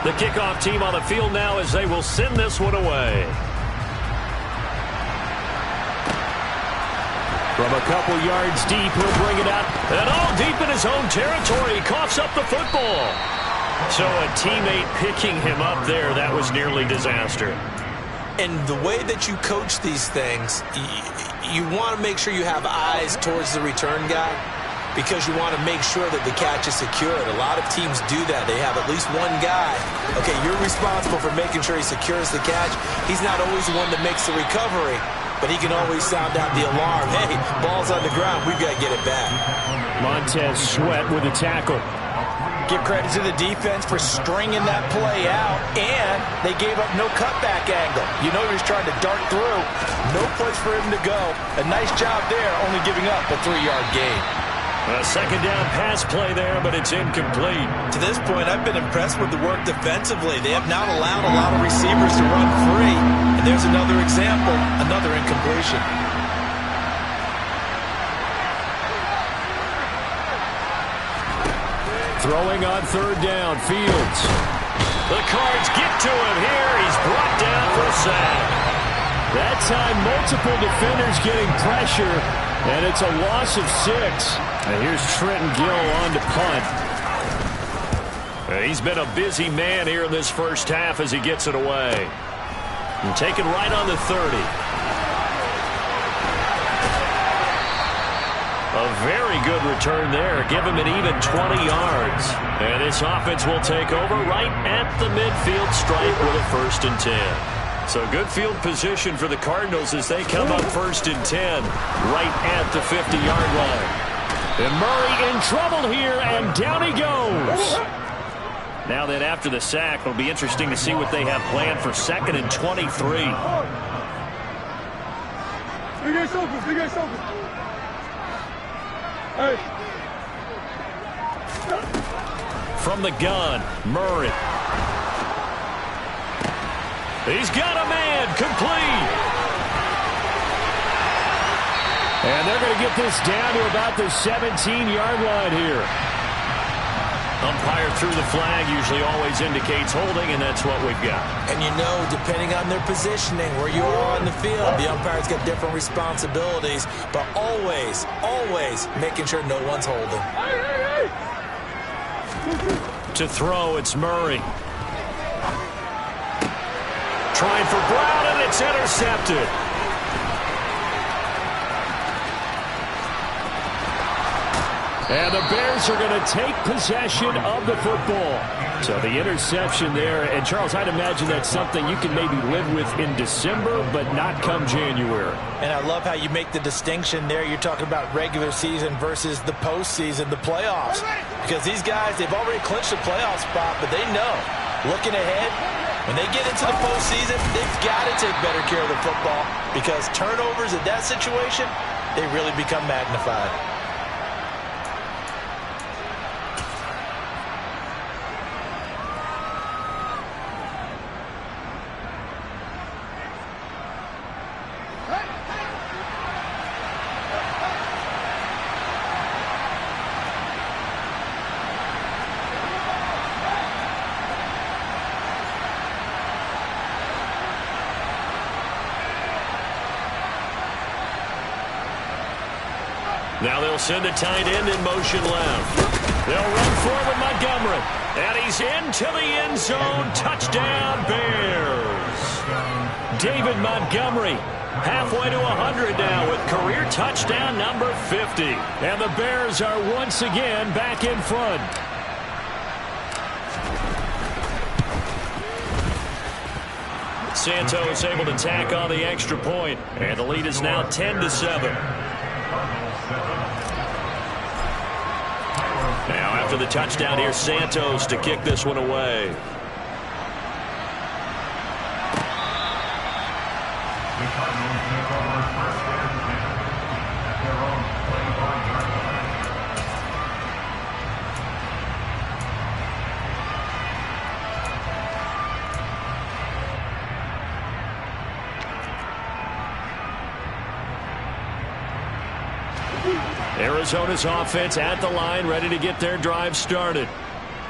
The kickoff team on the field now as they will send this one away. From a couple yards deep, he'll bring it up. And all deep in his own territory. He coughs up the football. So a teammate picking him up there, that was nearly disaster. And the way that you coach these things, you want to make sure you have eyes towards the return guy because you want to make sure that the catch is secured. A lot of teams do that. They have at least one guy. Okay, you're responsible for making sure he secures the catch. He's not always the one that makes the recovery, but he can always sound out the alarm. Hey, ball's on the ground. We've got to get it back. Montez Sweat with a tackle. Give credit to the defense for stringing that play out, and they gave up no cutback angle. You know he was trying to dart through. No place for him to go. A nice job there, only giving up a 3-yard gain. A second down pass play there, but it's incomplete. To this point, I've been impressed with the work defensively. They have not allowed a lot of receivers to run free. And there's another example, another incompletion. Throwing on third down, Fields. The Cards get to him here. He's brought down for a sack. That time, multiple defenders getting pressure, and it's a loss of 6. And here's Trenton Gill on to punt. He's been a busy man here in this first half as he gets it away. And taken right on the 30. A very good return there. Give him an even 20 yards. And this offense will take over right at the midfield stripe with a 1st and 10. So good field position for the Cardinals as they come up 1st and 10 right at the 50-yard line. And Murray in trouble here, and down he goes. Now then, after the sack, it'll be interesting to see what they have planned for 2nd and 23. Big guys open, big guys open. Hey. From the gun, Murray. He's got a man, complete. And they're going to get this down to about the 17-yard line here. Umpire threw the flag, usually always indicates holding, and that's what we've got. And you know, depending on their positioning, where you are on the field, the umpire's got different responsibilities, but always, always making sure no one's holding. To throw, it's Murray. Trying for Brown, and it's intercepted. And the Bears are going to take possession of the football. So the interception there. And, Charles, I'd imagine that's something you can maybe live with in December, but not come January. And I love how you make the distinction there. You're talking about regular season versus the postseason, the playoffs. Because these guys, they've already clinched a playoff spot, but they know, looking ahead, when they get into the postseason, they've got to take better care of the football because turnovers in that situation, they really become magnified. Now they'll send a tight end in motion left. They'll run forward Montgomery. And he's into the end zone. Touchdown, Bears. David Montgomery halfway to 100 now with career touchdown number 50. And the Bears are once again back in front. Santos able to tack on the extra point. And the lead is now 10-7. Now after the touchdown, here's Santos to kick this one away. Arizona's offense at the line, ready to get their drive started.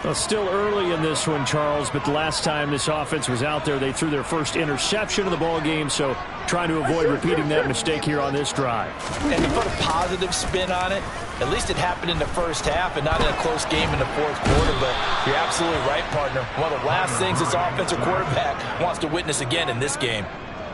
Well, still early in this one, Charles, but the last time this offense was out there, they threw their first interception of the ball game, so trying to avoid repeating that mistake here on this drive. And to put a positive spin on it, at least it happened in the first half and not in a close game in the fourth quarter, but you're absolutely right, partner. One of the last things this offensive quarterback wants to witness again in this game.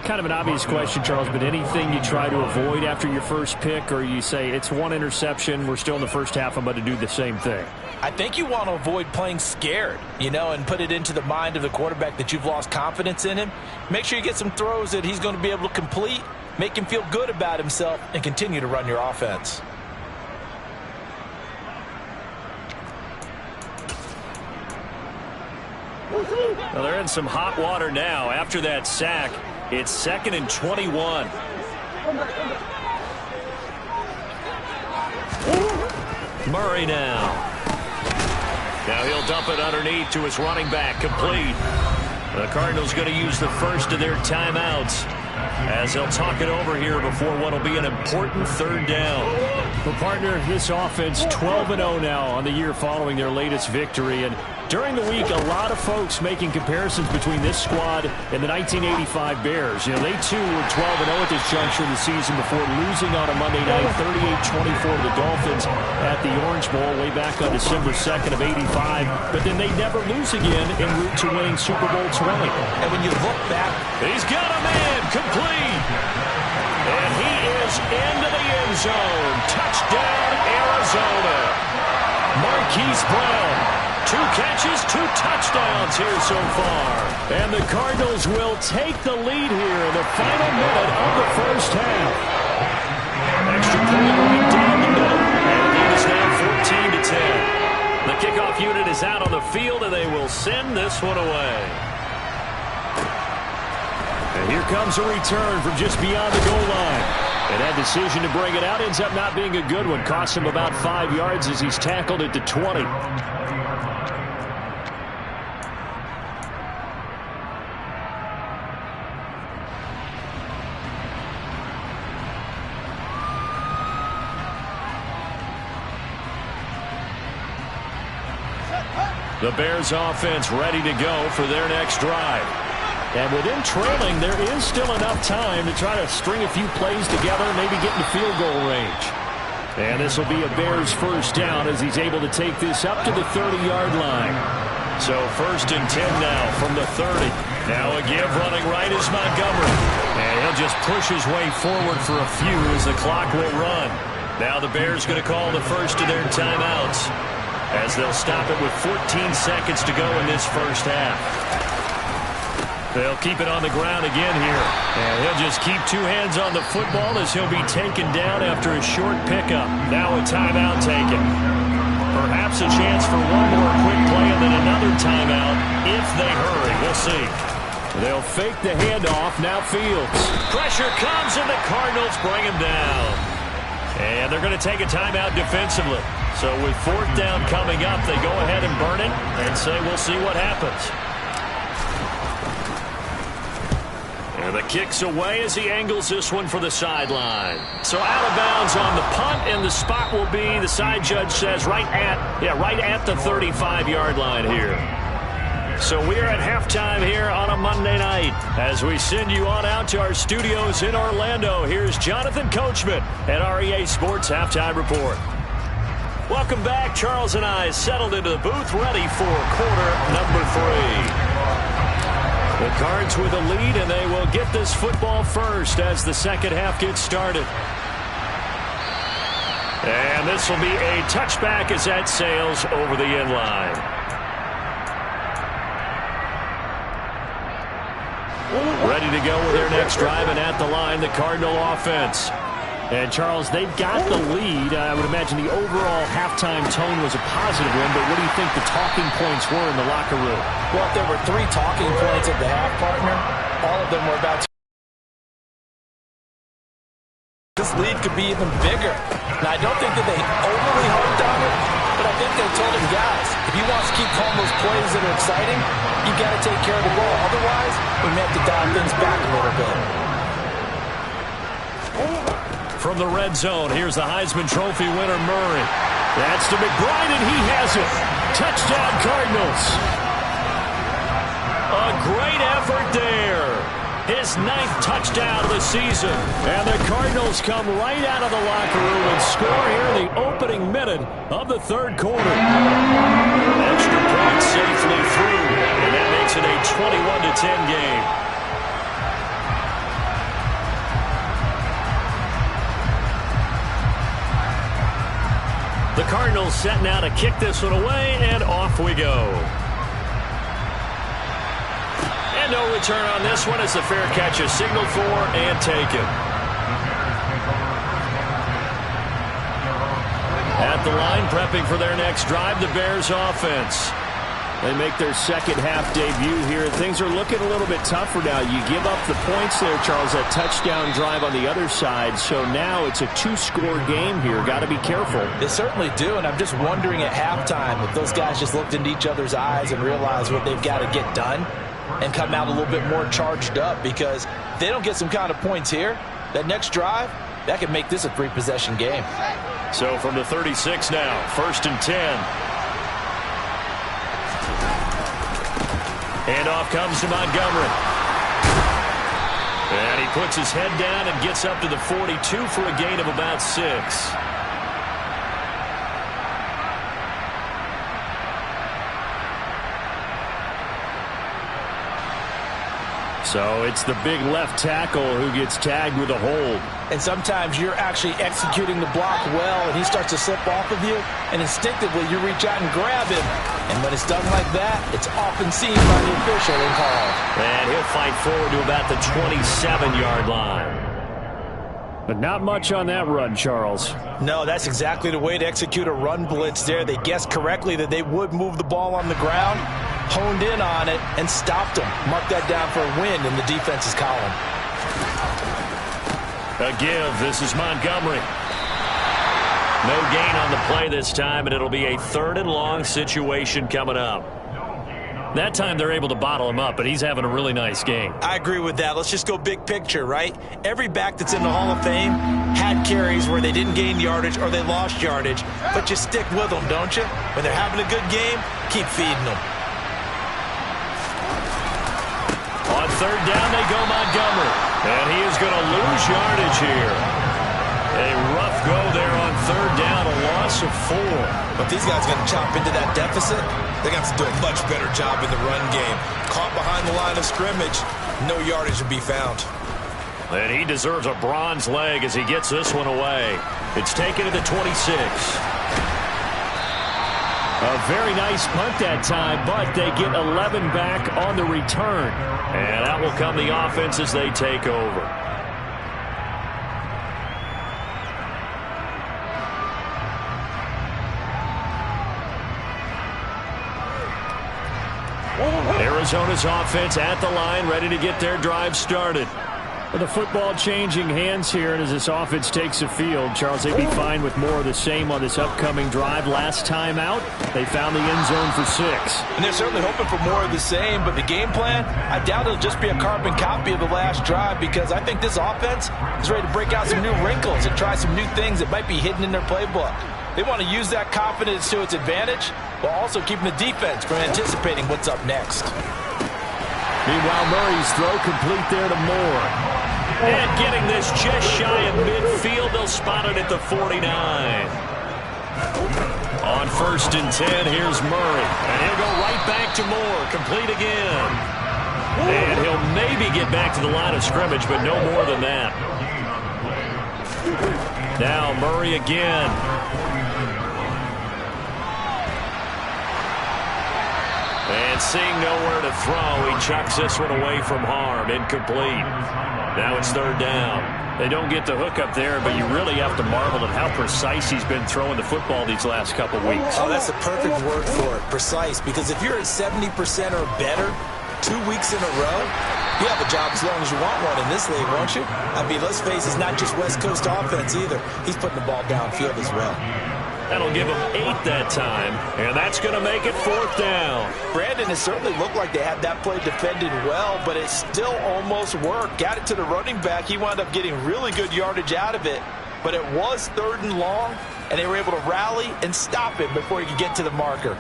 Kind of an obvious question, Charles, but anything you try to avoid after your first pick, or you say it's one interception, we're still in the first half, I'm about to do the same thing? I think you want to avoid playing scared, and put it into the mind of the quarterback that you've lost confidence in him. Make sure you get some throws that he's going to be able to complete, make him feel good about himself, and continue to run your offense. Well, they're in some hot water now. After that sack, it's 2nd and 21. Murray now. Now he'll dump it underneath to his running back, complete. The Cardinals going to use the first of their timeouts as they'll talk it over here before what will be an important third down. Well, partner, this offense 12-0 now on the year following their latest victory. And during the week, a lot of folks making comparisons between this squad and the 1985 Bears. They too were 12-0 at this juncture of the season before losing on a Monday night 38-24 to the Dolphins at the Orange Bowl way back on December 2nd of 85. But then they never lose again en route to winning Super Bowl 20. And when you look back, he's got a man complete. And he is into the end zone. Touchdown, Arizona. Marquise Brown. 2 catches, 2 touchdowns here so far. And the Cardinals will take the lead here in the final minute of the first half. Extra point right down the middle. And the lead is now 14-10. The kickoff unit is out on the field, and they will send this one away. And here comes a return from just beyond the goal line. And that decision to bring it out ends up not being a good one. Costs him about 5 yards as he's tackled at the 20. The Bears offense ready to go for their next drive. And within trailing, there is still enough time to try to string a few plays together, maybe get into field goal range. And this will be a Bears first down as he's able to take this up to the 30-yard line. So 1st and 10 now from the 30. Now a give running right is Montgomery. And he'll just push his way forward for a few as the clock will run. Now the Bears going to call the first of their timeouts, as they'll stop it with 14 seconds to go in this first half. They'll keep it on the ground again here. And he'll just keep 2 hands on the football as he'll be taken down after a short pickup. Now a timeout taken. Perhaps a chance for one more quick play and then another timeout if they hurry. We'll see. They'll fake the handoff. Now Fields. Pressure comes and the Cardinals bring him down. And they're going to take a timeout defensively. So with 4th down coming up, they go ahead and burn it and say we'll see what happens. And the kick's away as he angles this one for the sideline. So out of bounds on the punt, and the spot will be, the side judge says, right at the 35-yard line here. So we are at halftime here on a Monday night. As we send you on out to our studios in Orlando, here's Jonathan Coachman at REA Sports Halftime Report. Welcome back. Charles and I settled into the booth, ready for quarter number 3. The Cards with a lead, and they will get this football first as the second half gets started. And this will be a touchback as that sails over the end line. Ready to go with their next drive, and at the line, the Cardinal offense. And, Charles, they've got the lead. I would imagine the overall halftime tone was a positive one, but what do you think the talking points were in the locker room? Well, if there were 3 talking points at the half, partner, all of them were about this lead could be even bigger. Now, I don't think that they overly harped on it, but I think they told him, guys, if he wants to keep calling those plays that are exciting, you got to take care of the ball. Otherwise, we may have to dial things back a little bit. From the red zone, here's the Heisman Trophy winner, Murray. That's to McBride, and he has it. Touchdown, Cardinals. A great effort there. His 9th touchdown of the season. And the Cardinals come right out of the locker room and score here in the opening minute of the 3rd quarter. Extra point safely through, and that makes it a 21-10 game. The Cardinals set now to kick this one away, and off we go. And no return on this one. It's a fair catch is signaled for and taken. At the line, prepping for their next drive, the Bears offense. They make their second-half debut here. Things are looking a little bit tougher now. You give up the points there, Charles, that touchdown drive on the other side. So now it's a 2-score game here. Got to be careful. They certainly do, and I'm just wondering at halftime if those guys just looked into each other's eyes and realized what they've got to get done and come out a little bit more charged up, because if they don't get some kind of points here, that next drive, that could make this a 3-possession game. So from the 36 now, 1st and 10. And off comes to Montgomery. And he puts his head down and gets up to the 42 for a gain of about 6. So it's the big left tackle who gets tagged with a hold. And sometimes you're actually executing the block well, and he starts to slip off of you, and instinctively you reach out and grab him. And when it's done like that, it's often seen by the official and called. And he'll fight forward to about the 27-yard line. But not much on that run, Charles. No, that's exactly the way to execute a run blitz there. They guessed correctly that they would move the ball on the ground, honed in on it, and stopped them. Mark that down for a win in the defense's column. A give. This is Montgomery. No gain on the play this time, and it'll be a 3rd and long situation coming up. That time they're able to bottle him up, but he's having a really nice game. I agree with that. Let's just go big picture, right? Every back that's in the Hall of Fame had carries where they didn't gain yardage or they lost yardage, but you stick with them, don't you? When they're having a good game, keep feeding them. On 3rd down, they go Montgomery. And he is going to lose yardage here. A rough go there on 3rd down, a loss of 4. But these guys are going to chop into that deficit. They're going to have to do a much better job in the run game. Caught behind the line of scrimmage, no yardage to be found. And he deserves a bronze leg as he gets this one away. It's taken to the 26. A very nice punt that time, but they get 11 back on the return. And out will come the offense as they take over. Arizona's offense at the line, ready to get their drive started. With the football changing hands here, and as this offense takes the field, Charles, they'd be fine with more of the same on this upcoming drive. Last time out, they found the end zone for 6. And they're certainly hoping for more of the same, but the game plan, I doubt it'll just be a carbon copy of the last drive, because I think this offense is ready to break out some new wrinkles and try some new things that might be hidden in their playbook. They want to use that confidence to its advantage, while also keeping the defense from anticipating what's up next. Meanwhile, Murray's throw complete there to Moore. And getting this just shy of midfield, they'll spot it at the 49. On 1st and 10, here's Murray. And he'll go right back to Moore, complete again. And he'll maybe get back to the line of scrimmage, but no more than that. Now Murray again. And seeing nowhere to throw, he chucks this one away from harm. Incomplete. Now it's 3rd down. They don't get the hook up there, but you really have to marvel at how precise he's been throwing the football these last couple weeks. Oh, that's the perfect word for it, precise. Because if you're at 70% or better 2 weeks in a row, you have a job as long as you want one in this league, won't you? I mean, let's face it, it's not just West Coast offense either. He's putting the ball downfield as well. That'll give them 8 that time, and that's going to make it 4th down. Brandon, it certainly looked like they had that play defended well, but it still almost worked. Got it to the running back. He wound up getting really good yardage out of it, but it was 3rd and long, and they were able to rally and stop it before he could get to the marker.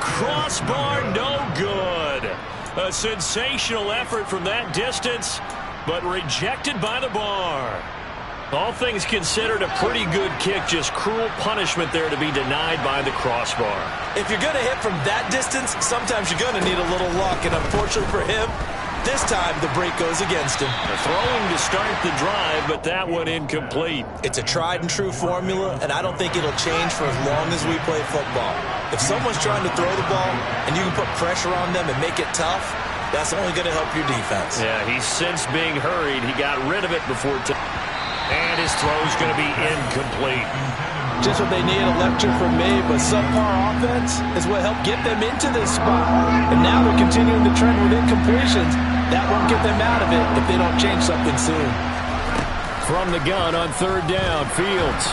crossbar, no good. A sensational effort from that distance, but rejected by the bar. All things considered, a pretty good kick, just cruel punishment there to be denied by the crossbar. If you're going to hit from that distance, sometimes you're going to need a little luck, and unfortunately for him, this time the break goes against him. Throwing to start the drive, but that one incomplete. It's a tried and true formula, and I don't think it'll change for as long as we play football. If someone's trying to throw the ball and you can put pressure on them and make it tough, that's only going to help your defense. Yeah, he's since being hurried. He got rid of it before. And his throw's going to be incomplete. Just what they need, a lecture from me, but subpar offense is what helped get them into this spot. And now they're continuing the trend with incompletions. That won't get them out of it if they don't change something soon. From the gun on third down, Fields.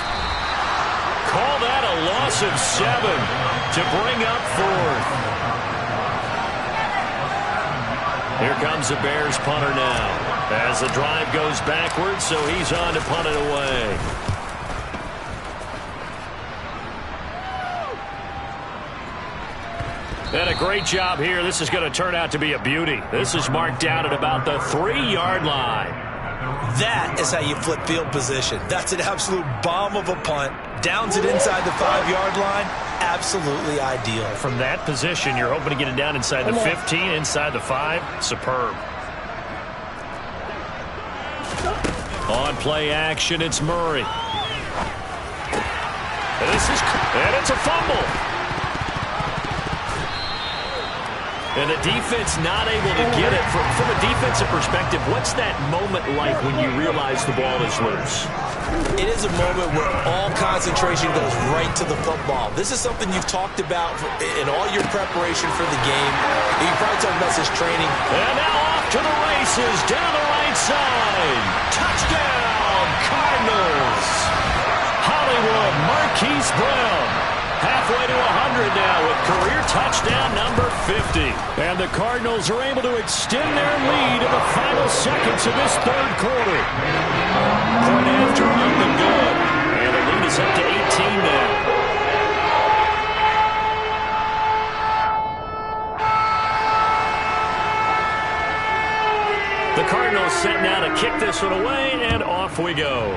Call that a loss of 7 to bring up fourth. Here comes the Bears punter now. As the drive goes backwards, so he's on to punt it away. And a great job here. This is going to turn out to be a beauty. This is marked out at about the 3-yard line. That is how you flip field position. That's an absolute bomb of a punt. Downs it inside the 5-yard line. Absolutely ideal. From that position, you're hoping to get it down inside the 15, inside the 5. Superb. On play action, it's Murray. And it's a fumble. And the defense not able to get it. From a defensive perspective, what's that moment like when you realize the ball is loose? It is a moment where all concentration goes right to the football. This is something you've talked about in all your preparation for the game. You probably talked about this training. And now off to the races, down the right side. Touchdown, Cardinals. Hollywood, Marquise Brown. Halfway to 100 now with career touchdown number 50. And the Cardinals are able to extend their lead in the final seconds of this third quarter. Point after on the good. And the lead is up to 18 now. The Cardinals set now to kick this one away, and off we go.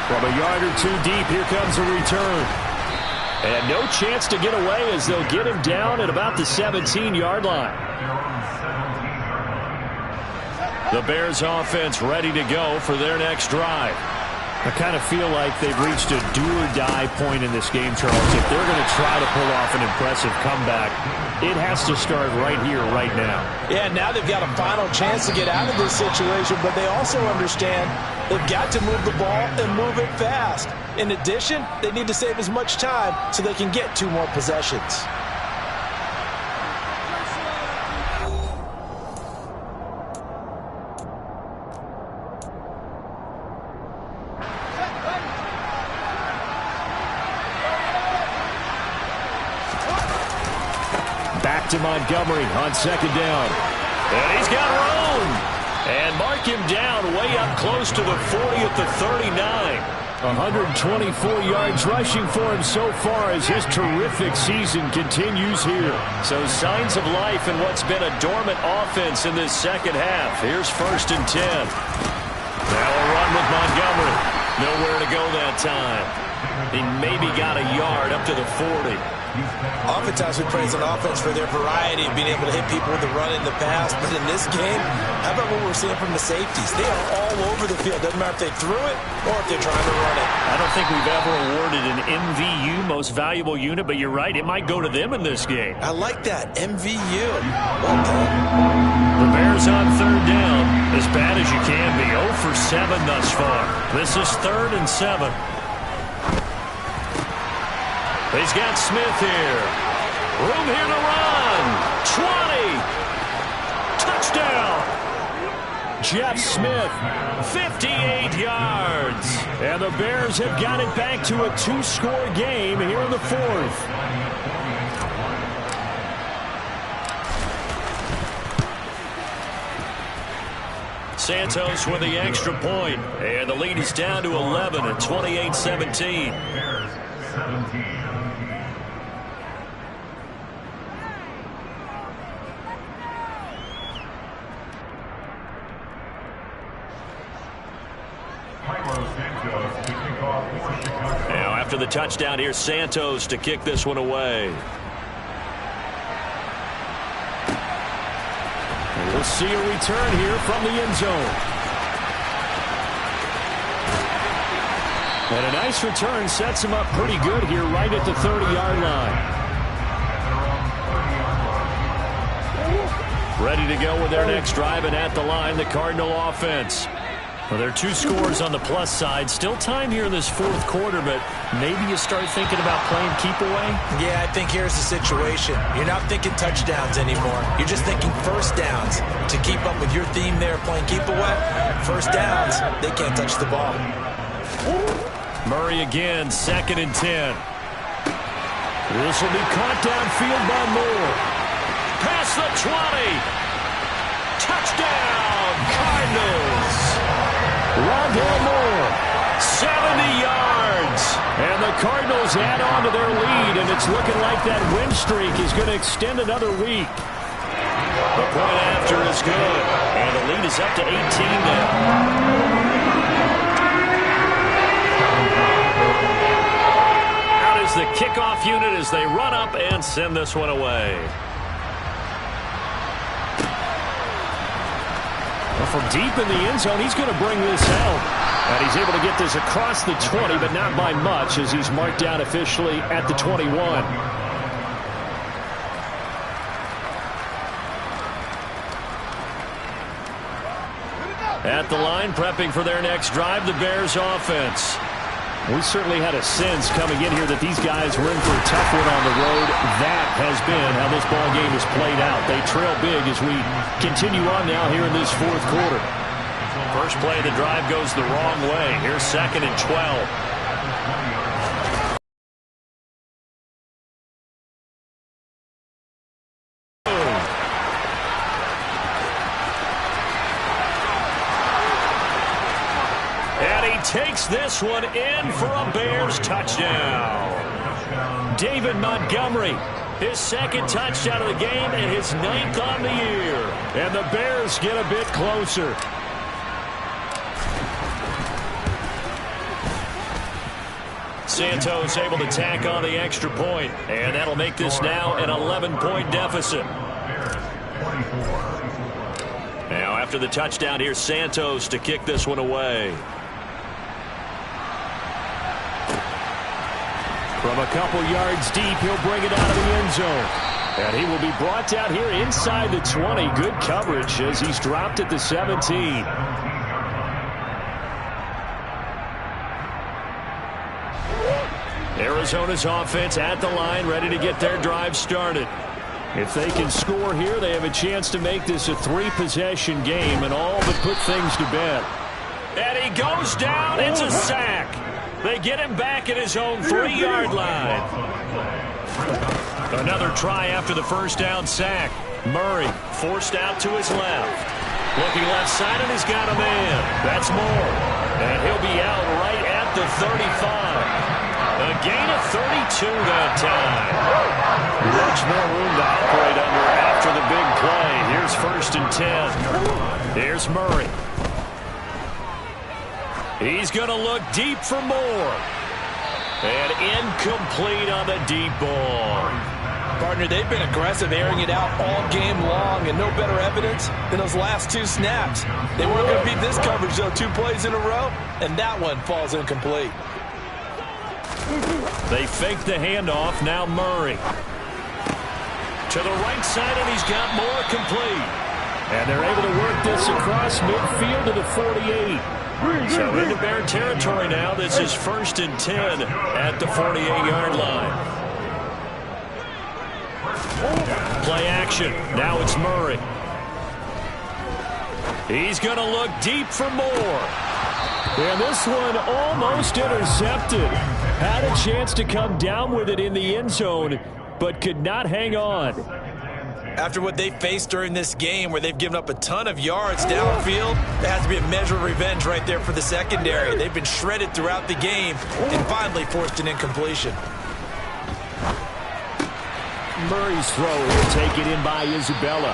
From a yard or two deep, here comes a return. And no chance to get away as they'll get him down at about the 17-yard line. The Bears offense ready to go for their next drive. I kind of feel like they've reached a do-or-die point in this game, Charles. If they're going to try to pull off an impressive comeback, it has to start right here, right now. Yeah, now they've got a final chance to get out of this situation, but they also understand they've got to move the ball and move it fast. In addition, they need to save as much time so they can get 2 more possessions. Back to Montgomery on second down. And he's got room. And mark him down way up close to the 40 at the 39. 124 yards rushing for him so far as his terrific season continues here. So signs of life in what's been a dormant offense in this second half. Here's 1st and 10. Now a run with Montgomery. Nowhere to go that time. He maybe got a yard up to the 40. Oftentimes we praise an offense for their variety of being able to hit people with the run in the pass. But in this game, how about what we're seeing from the safeties? They are all over the field. Doesn't matter if they threw it or if they're trying to run it. I don't think we've ever awarded an MVU, most valuable unit, but you're right. It might go to them in this game. I like that. MVU. Well done. The Bears on third down. As bad as you can be. 0 for 7 thus far. This is 3rd and 7. He's got Smith here. Room here to run. 20. Touchdown. Jeff Smith, 58 yards. And the Bears have got it back to a 2-score game here in the 4th. Santos with the extra point. And the lead is down to 11 at 28-17. Now after the touchdown, here's Santos to kick this one away. We'll see a return here from the end zone. And a nice return sets him up pretty good here right at the 30-yard line. Ready to go with their next drive, and at the line, the Cardinal offense. Well, there are 2 scores on the plus side. Still time here in this fourth quarter, but maybe you start thinking about playing keep away? Yeah, I think here's the situation. You're not thinking touchdowns anymore. You're just thinking first downs. To keep up with your theme there, playing keep away, first downs, they can't touch the ball. Murray again, 2nd and 10. This will be caught downfield by Moore. Past the 20. Touchdown, Cardinals. Rondale Moore, 70 yards. And the Cardinals add on to their lead, and it's looking like that win streak is going to extend another week. The point after is good, and the lead is up to 18 now. Out is the kickoff unit as they run up and send this one away. From deep in the end zone, he's going to bring this out. And he's able to get this across the 20, but not by much, as he's marked down officially at the 21. At the line, prepping for their next drive, the Bears offense. We certainly had a sense coming in here that these guys were in for a tough one on the road. That has been how this ball game has played out. They trail big as we continue on now here in this fourth quarter. First play of the drive goes the wrong way. Here's 2nd and 12. Takes this one in for a Bears touchdown. David Montgomery, his 2nd touchdown of the game and his 9th on the year. And the Bears get a bit closer. Santos able to tack on the extra point, and that'll make this now an 11-point deficit. Now after the touchdown, here's Santos to kick this one away. From a couple yards deep, he'll bring it out of the end zone. And he will be brought down here inside the 20. Good coverage as he's dropped at the 17. Arizona's offense at the line, ready to get their drive started. If they can score here, they have a chance to make this a 3-possession game and all but put things to bed. And he goes down. It's a sack. They get him back at his own 3-yard line. Another try after the first down sack. Murray forced out to his left. Looking left side, and he's got a man. That's Moore. And he'll be out right at the 35. A gain of 32 that time. Much more room to operate under after the big play. Here's 1st and 10. Here's Murray. He's going to look deep for Moore. And incomplete on the deep ball. Partner, they've been aggressive, airing it out all game long, and no better evidence than those last 2 snaps. They weren't going to beat this coverage, though, 2 plays in a row, and that one falls incomplete. They fake the handoff. Now Murray. To the right side, and he's got Moore complete. And they're able to work this across midfield to the 48. So into Bear territory now. This is 1st and 10 at the 48-yard line. Play action. Now it's Murray. He's going to look deep for Moore. And this one almost intercepted. Had a chance to come down with it in the end zone, but could not hang on. After what they faced during this game where they've given up a ton of yards downfield, there has to be a measure of revenge right there for the secondary. They've been shredded throughout the game and finally forced an incompletion. Murray's throw will take it in by Isabella.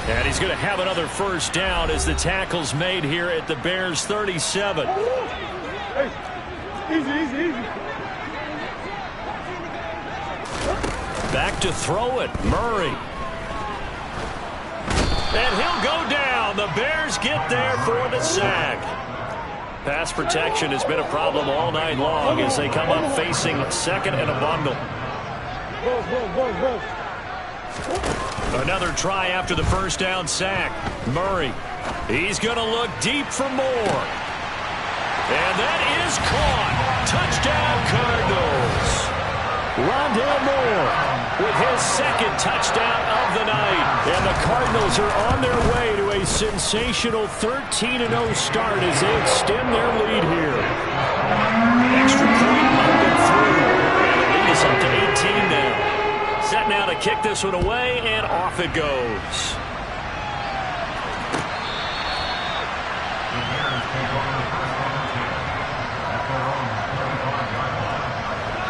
And he's going to have another first down as the tackle's made here at the Bears' 37. Hey, easy. Back to throw it, Murray. And he'll go down. The Bears get there for the sack. Pass protection has been a problem all night long as they come up facing second and a bundle. Another try after the first down sack. Murray, he's going to look deep for more. And that is caught. Touchdown, Cardinals. Rondale Moore with his second touchdown of the night. And the Cardinals are on their way to a sensational 13-0 start as they extend their lead here. Extra point mudded through. And the lead is up to 18 now. Set now to kick this one away, and off it goes.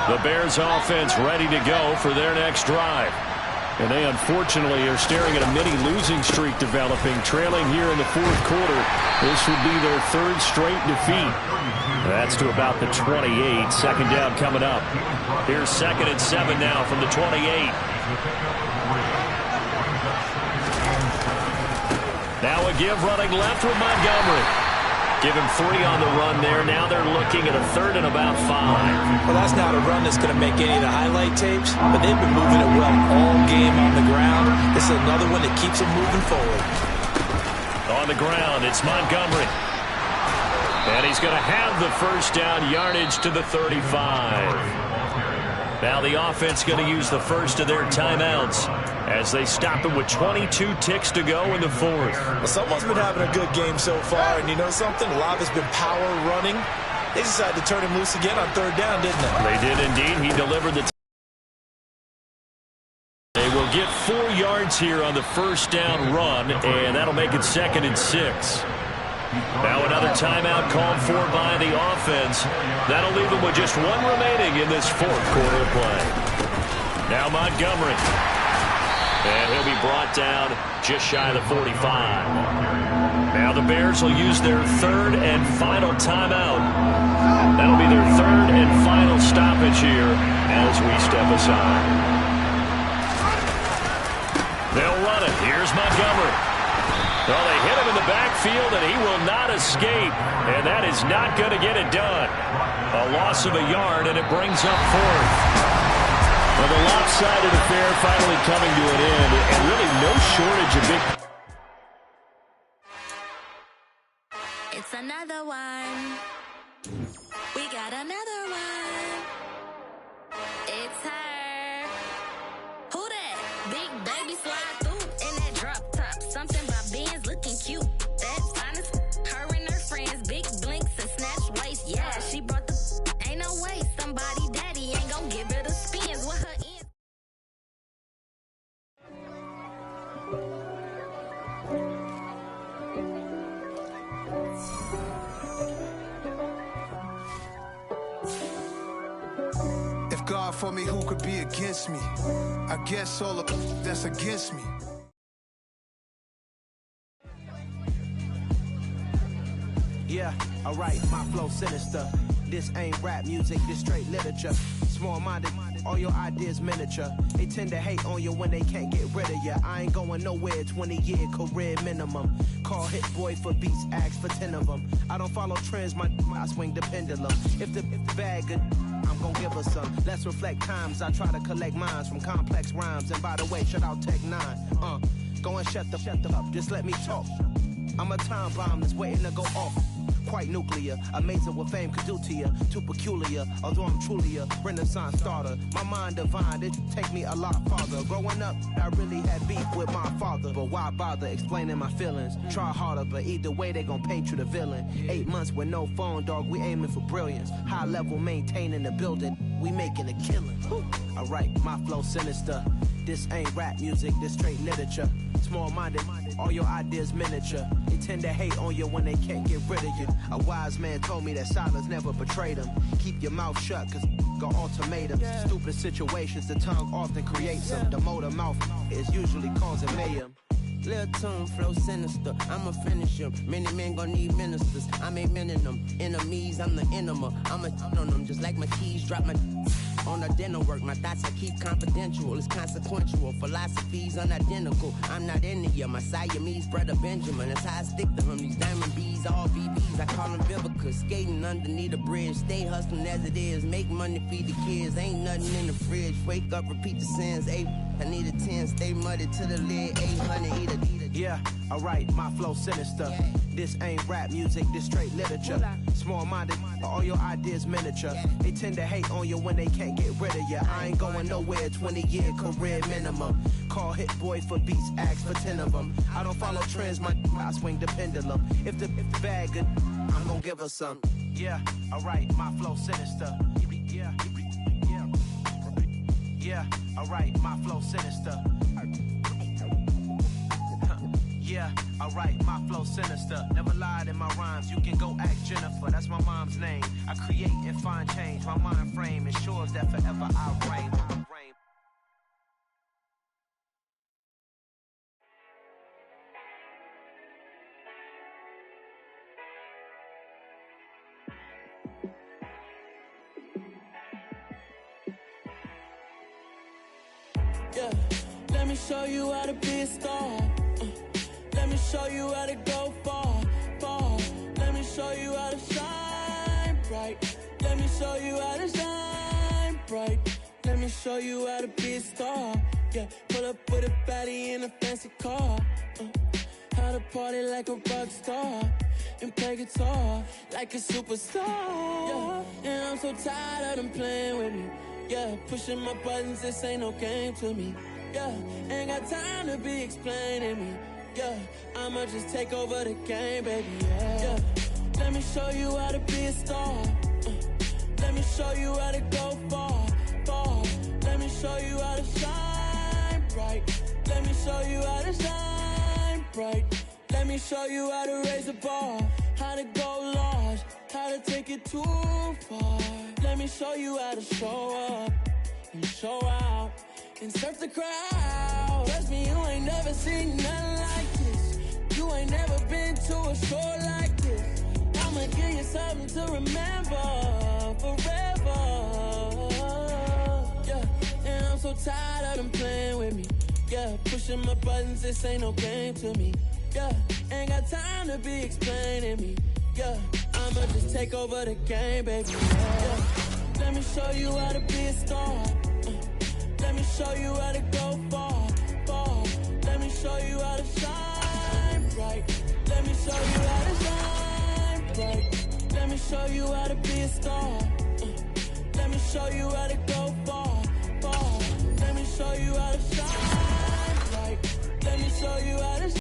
The Bears offense ready to go for their next drive. And they unfortunately are staring at a mini losing streak developing, trailing here in the fourth quarter. This would be their third straight defeat. That's to about the 28. Second down coming up. Here's 2nd and 7 now from the 28. Now a give running left with Montgomery. Give him 3 on the run there. Now they're looking at a 3rd and about 5. Well, that's not a run that's going to make any of the highlight tapes, but they've been moving it well all game on the ground. This is another one that keeps them moving forward. On the ground, it's Montgomery. And he's going to have the first down, yardage to the 35. Now the offense going to use the first of their timeouts as they stop it with 22 ticks to go in the fourth. Well, someone's been having a good game so far, and you know something? A lot has been power running. They decided to turn him loose again on 3rd down, didn't they? They did indeed. He delivered the They will get 4 yards here on the first down run, and that'll make it 2nd and 6. Now another timeout called for by the offense. That'll leave them with just 1 remaining in this fourth quarter of play. Now Montgomery. And he'll be brought down just shy of the 45. Now the Bears will use their 3rd and final timeout. That'll be their 3rd and final stoppage here as we step aside. They'll run it. Here's Montgomery. Well, they hit him in the backfield, and he will not escape. And that is not going to get it done. A loss of a yard, and it brings up 4th. Well, the lopsided affair finally coming to an end, and really no shortage of big. It's another one. We got another one. It's her. Who that? Big baby slide through in that drop top. Something about Benz looking cute. That's honest. Her and her friends, big blinks and snatch waist. Yeah, she brought the. Ain't no way somebody daddy ain't gonna give her the spins with her in. If God for me, who could be against me? I guess all of that's against me. Yeah, alright, my flow sinister. This ain't rap music, this straight literature. Small-minded, all your ideas miniature. They tend to hate on you when they can't get rid of you. I ain't going nowhere, 20-year career minimum. Call Hit Boy for beats, ask for 10 of them. I don't follow trends, I swing the pendulum. If the bag good, I'm gonna give her some. Let's reflect times, I try to collect minds from complex rhymes. And by the way, shout out Tech 9. Go and shut the up, just let me talk. I'm a time bomb that's waiting to go off. Quite nuclear, amazing what fame could do to you. Too peculiar, although I'm truly a renaissance starter. My mind divine, it take me a lot farther. Growing up, I really had beef with my father. But why bother explaining my feelings? Try harder, but either way they gon' paint you the villain. 8 months with no phone, dog, we aiming for brilliance. High level maintaining the building. we making a killing. I write my flow sinister. This ain't rap music, this straight literature. Small-minded, all your ideas miniature. They tend to hate on you when they can't get rid of you. A wise man told me that silence never betrayed them. Keep your mouth shut, cause got ultimatums. Stupid situations, the tongue often creates them. The motor mouth is usually causing mayhem. Lil' tune, flow sinister, I'ma finish him. Many men gon' need ministers, I'm aiming them. Enemies, I'm the enema, I'ma on them. Just like my keys, drop my on the dinner work. My thoughts I keep confidential, it's consequential. Philosophies unidentical, I'm not in the my Siamese brother Benjamin. That's how I stick to him, these diamond bees, all BBs. I call them Vivica, skating underneath the bridge. Stay hustling as it is, make money, feed the kids. Ain't nothing in the fridge, wake up, repeat the sins. I need a 10, stay muddy to the lid. 800, eat a. Yeah, alright, my flow sinister. This ain't rap music, this straight literature. Small-minded, all your ideas miniature. They tend to hate on you when they can't get rid of you. I ain't going nowhere, 20-year career minimum. Call Hit Boy for beats, ask for 10 of them. I don't follow trends, I swing the pendulum. If the bag good, I'm gonna give her some. Yeah, alright, my flow sinister. Yeah, alright, my flow sinister. Yeah, alright, my flow sinister. Never lied in my rhymes, you can go ask Jennifer, that's my mom's name. I create and find change, my mind frame ensures that forever I reign. Yeah, let me show you how to be a star. Let me show you how to go far, far. Let me show you how to shine bright. Let me show you how to shine bright. Let me show you how to be a star. Yeah, pull up with a baddie in a fancy car. How to party like a rock star and play guitar like a superstar. Yeah, and I'm so tired of them playing with me. Yeah, pushing my buttons, this ain't no game to me. Yeah, ain't got time to be explaining me. Yeah, I'ma just take over the game, baby. Yeah, let me show you how to be a star. Let me show you how to go far, far. Let me show you how to shine bright. Let me show you how to shine bright. Let me show you how to raise the bar, how to go large, how to take it too far. Let me show you how to show up and show out and surf the crowd. Trust me, you ain't never seen nothing like this. You ain't never been to a show like this. I'ma give you something to remember forever. Yeah, and I'm so tired of them playing with me. Yeah, pushing my buttons, this ain't no game to me. Yeah, ain't got time to be explaining me. Yeah, I'ma just take over the game, baby. Yeah, let me show you how to be a star. Let me show you how to go far, far. Let me show you how to shine bright. Let me show you how to shine bright. Let me show you how to be a star. Let me show you how to go far, far. Let me show you how to shine bright. Let me show you how to